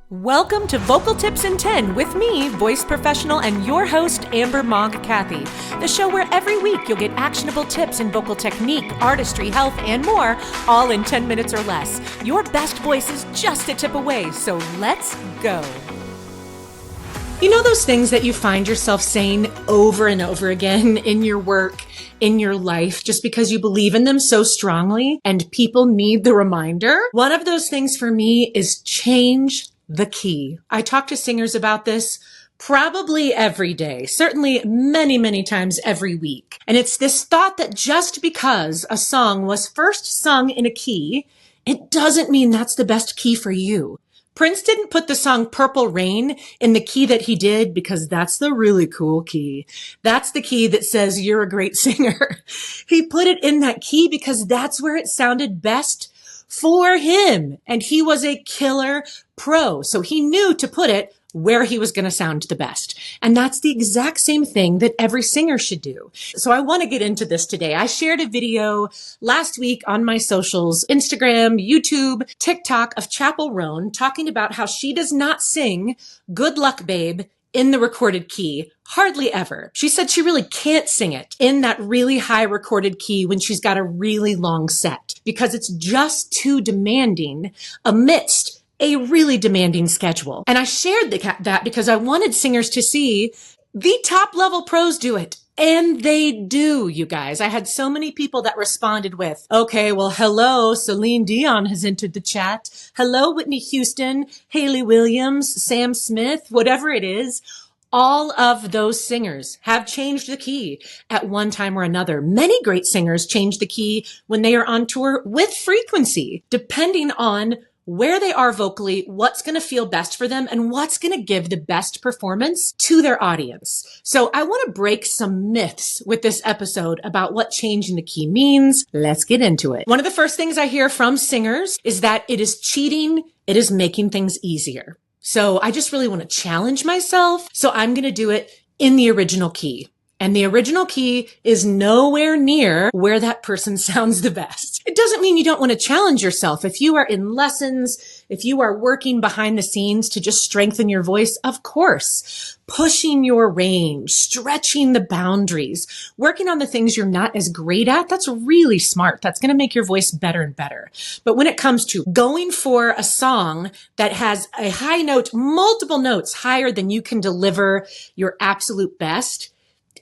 Welcome to Vocal Tips in 10 with me, voice professional and your host, Amber Mogg Cathy. The show where every week you'll get actionable tips in vocal technique, artistry, health, and more, all in 10 minutes or less. Your best voice is just a tip away, so let's go. You know those things that you find yourself saying over and over again in your work, in your life, just because you believe in them so strongly and people need the reminder? One of those things for me is change the key. I talk to singers about this probably every day, certainly many, many times every week. And it's this thought that just because a song was first sung in a key, it doesn't mean that's the best key for you. Prince didn't put the song Purple Rain in the key that he did because that's the really cool key. That's the key that says you're a great singer. He put it in that key because that's where it sounded best for him. And he was a killer pro. So he knew to put it where he was going to sound the best. And that's the exact same thing that every singer should do. So I want to get into this today. I shared a video last week on my socials, Instagram, YouTube, TikTok, of Chapel Roan talking about how she does not sing Good Luck Babe in the recorded key. Hardly ever. She said she really can't sing it in that really high recorded key when she's got a really long set because it's just too demanding amidst a really demanding schedule. And I shared that because I wanted singers to see the top level pros do it. And they do, you guys. I had so many people that responded with, okay, well, hello, Celine Dion has entered the chat. Hello, Whitney Houston, Hayley Williams, Sam Smith, whatever it is. All of those singers have changed the key at one time or another. Many great singers change the key when they are on tour with frequency, depending on where they are vocally, what's going to feel best for them, and what's going to give the best performance to their audience. So I want to break some myths with this episode about what changing the key means. Let's get into it. One of the first things I hear from singers is that it is cheating. It is making things easier. So I just really want to challenge myself. So I'm going to do it in the original key. And the original key is nowhere near where that person sounds the best. It doesn't mean you don't want to challenge yourself. If you are in lessons, if you are working behind the scenes to just strengthen your voice, of course, pushing your range, stretching the boundaries, working on the things you're not as great at, that's really smart. That's going to make your voice better and better. But when it comes to going for a song that has a high note, multiple notes higher than you can deliver your absolute best,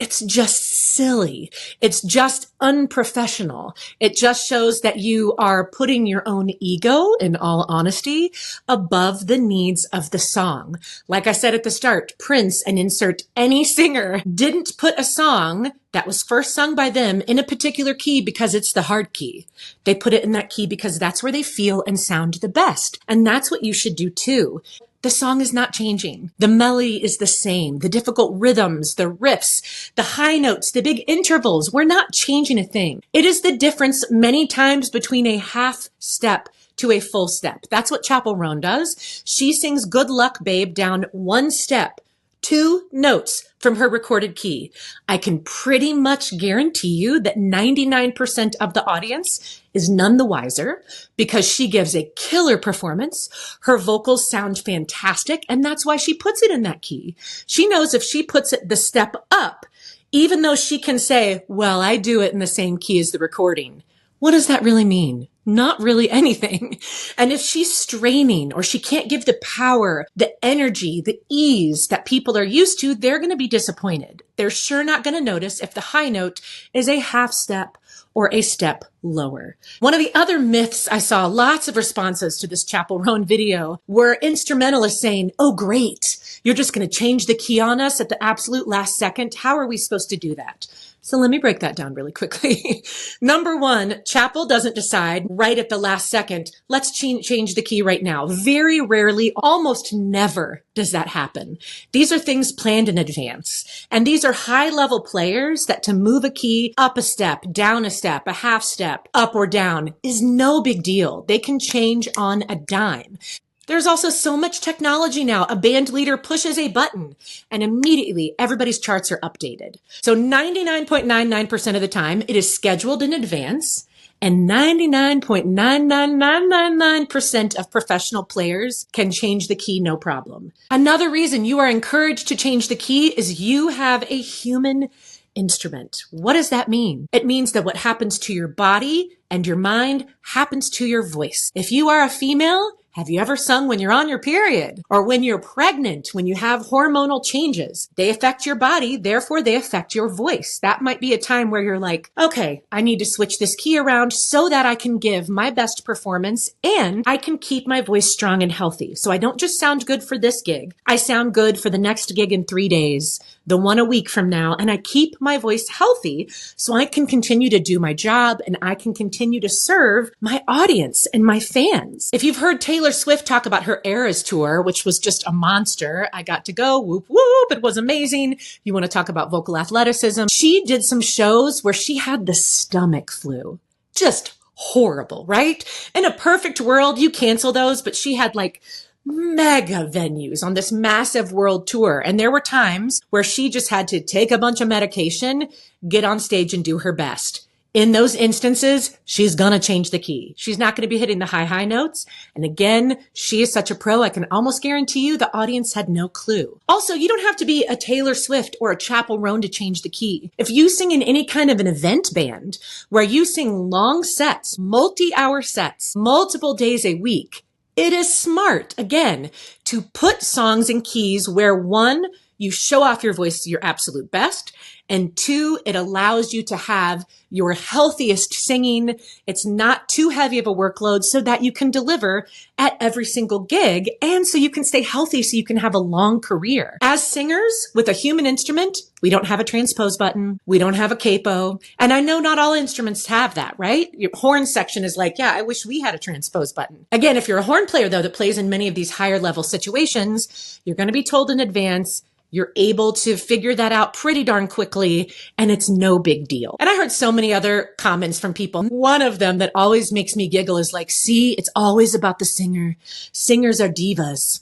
it's just silly. It's just unprofessional. It just shows that you are putting your own ego, in all honesty, above the needs of the song. Like I said at the start, Prince, and insert any singer, didn't put a song that was first sung by them in a particular key because it's the hard key. They put it in that key because that's where they feel and sound the best. And that's what you should do too. The song is not changing. The melody is the same. The difficult rhythms, the riffs, the high notes, the big intervals, we're not changing a thing. It is the difference many times between a half step to a full step. That's what Chapel Roan does. She sings Good Luck Babe down one step, 2 notes from her recorded key. I can pretty much guarantee you that 99% of the audience is none the wiser because she gives a killer performance. Her vocals sound fantastic, and that's why she puts it in that key. She knows if she puts it the step up, even though she can say, well, I do it in the same key as the recording. What does that really mean? Not really anything. And if she's straining or she can't give the power, the energy, the ease that people are used to, they're going to be disappointed. They're sure not going to notice if the high note is a half step or a step lower. One of the other myths I saw lots of responses to this Chapel Roan video were instrumentalists saying, oh, great, you're just going to change the key on us at the absolute last second. How are we supposed to do that? So let me break that down really quickly. Number one, Chapel doesn't decide right at the last second, let's change the key right now. Very rarely, almost never does that happen. These are things planned in advance. And these are high-level players that to move a key up a step, down a step, a half step, up or down is no big deal. They can change on a dime. There's also so much technology now. A band leader pushes a button and immediately everybody's charts are updated. So 99.99% of the time it is scheduled in advance And 99.99999% of professional players can change the key no problem. Another reason you are encouraged to change the key is you have a human instrument. What does that mean? It means that what happens to your body and your mind happens to your voice. If you are a female, have you ever sung when you're on your period or when you're pregnant, when you have hormonal changes? They affect your body, therefore they affect your voice. That might be a time where you're like, okay, I need to switch this key around so that I can give my best performance and I can keep my voice strong and healthy. So I don't just sound good for this gig. I sound good for the next gig in 3 days, the one a week from now, and I keep my voice healthy so I can continue to do my job and I can continue to serve my audience and my fans. If you've heard Taylor Swift talk about her Eras tour, which was just a monster. I got to go, whoop, whoop. It was amazing. You want to talk about vocal athleticism. She did some shows where she had the stomach flu. Just horrible, right? In a perfect world, you cancel those, but she had like mega venues on this massive world tour. And there were times where she just had to take a bunch of medication, get on stage and do her best. In those instances, she's gonna change the key. She's not gonna be hitting the high notes. And again, she is such a pro, I can almost guarantee you the audience had no clue. Also, you don't have to be a Taylor Swift or a Chappell Roan to change the key. If you sing in any kind of an event band where you sing long sets, multi-hour sets, multiple days a week, it is smart, again, to put songs in keys where one, you show off your voice to your absolute best, and two, it allows you to have your healthiest singing. It's not too heavy of a workload so that you can deliver at every single gig and so you can stay healthy so you can have a long career. As singers with a human instrument, we don't have a transpose button. We don't have a capo. And I know not all instruments have that, right? Your horn section is like, yeah, I wish we had a transpose button. Again, if you're a horn player though that plays in many of these higher level situations, you're going to be told in advance. You're able to figure that out pretty darn quickly, and it's no big deal. And I heard so many other comments from people. One of them that always makes me giggle is like, see, it's always about the singer. Singers are divas.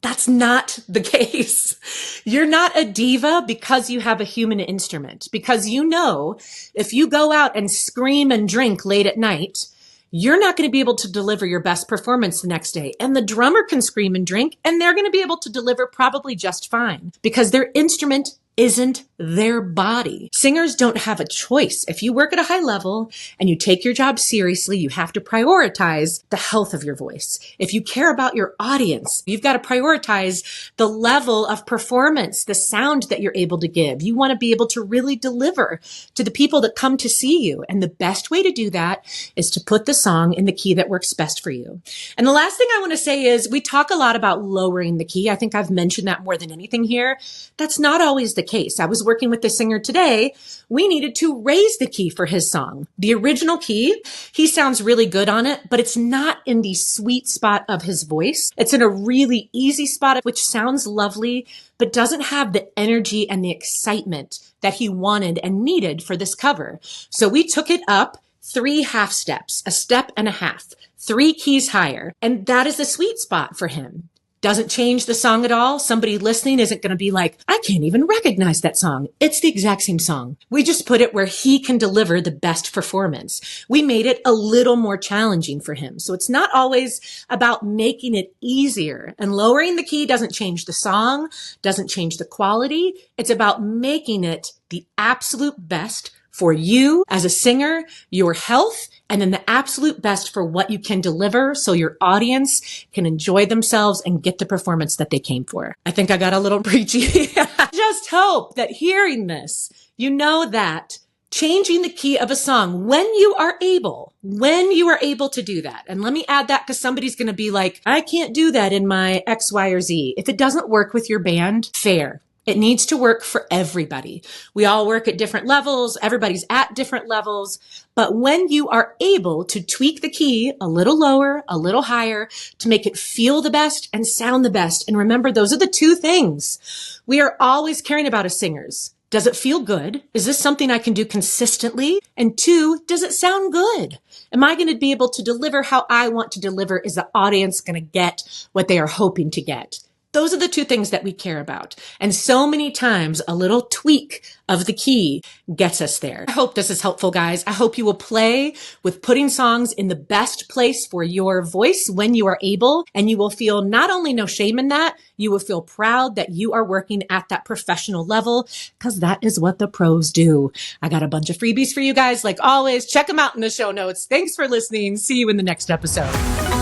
That's not the case. You're not a diva because you have a human instrument, because you know if you go out and scream and drink late at night, you're not going to be able to deliver your best performance the next day. And the drummer can scream and drink, and they're going to be able to deliver probably just fine because their instrument isn't their body. Singers don't have a choice. If you work at a high level and you take your job seriously, you have to prioritize the health of your voice. If you care about your audience, you've got to prioritize the level of performance, the sound that you're able to give. You want to be able to really deliver to the people that come to see you. And the best way to do that is to put the song in the key that works best for you. And the last thing I want to say is we talk a lot about lowering the key. I think I've mentioned that more than anything here. That's not always the case. I was working with the singer today. We needed to raise the key for his song. The original key, he sounds really good on it, but it's not in the sweet spot of his voice. It's in a really easy spot, which sounds lovely, but doesn't have the energy and the excitement that he wanted and needed for this cover. So we took it up 3 half steps, a step and a half, 3 keys higher. And that is the sweet spot for him. Doesn't change the song at all. Somebody listening isn't going to be like, I can't even recognize that song. It's the exact same song. We just put it where he can deliver the best performance. We made it a little more challenging for him. So it's not always about making it easier. And lowering the key doesn't change the song, doesn't change the quality. It's about making it the absolute best for you as a singer, your health, and then the absolute best for what you can deliver so your audience can enjoy themselves and get the performance that they came for. I think I got a little preachy. Just hope that hearing this, you know that changing the key of a song when you are able to do that. And let me add that because somebody's going to be like, I can't do that in my X, Y, or Z. If it doesn't work with your band, fair. It needs to work for everybody. We all work at different levels. Everybody's at different levels. But when you are able to tweak the key a little lower, a little higher to make it feel the best and sound the best. And remember, those are the 2 things we are always caring about as singers. Does it feel good? Is this something I can do consistently? And 2, does it sound good? Am I going to be able to deliver how I want to deliver? Is the audience going to get what they are hoping to get? Those are the two things that we care about. And so many times a little tweak of the key gets us there. I hope this is helpful, guys. I hope you will play with putting songs in the best place for your voice when you are able, and you will feel not only no shame in that, you will feel proud that you are working at that professional level, because that is what the pros do. I got a bunch of freebies for you guys. Like always, check them out in the show notes. Thanks for listening. See you in the next episode.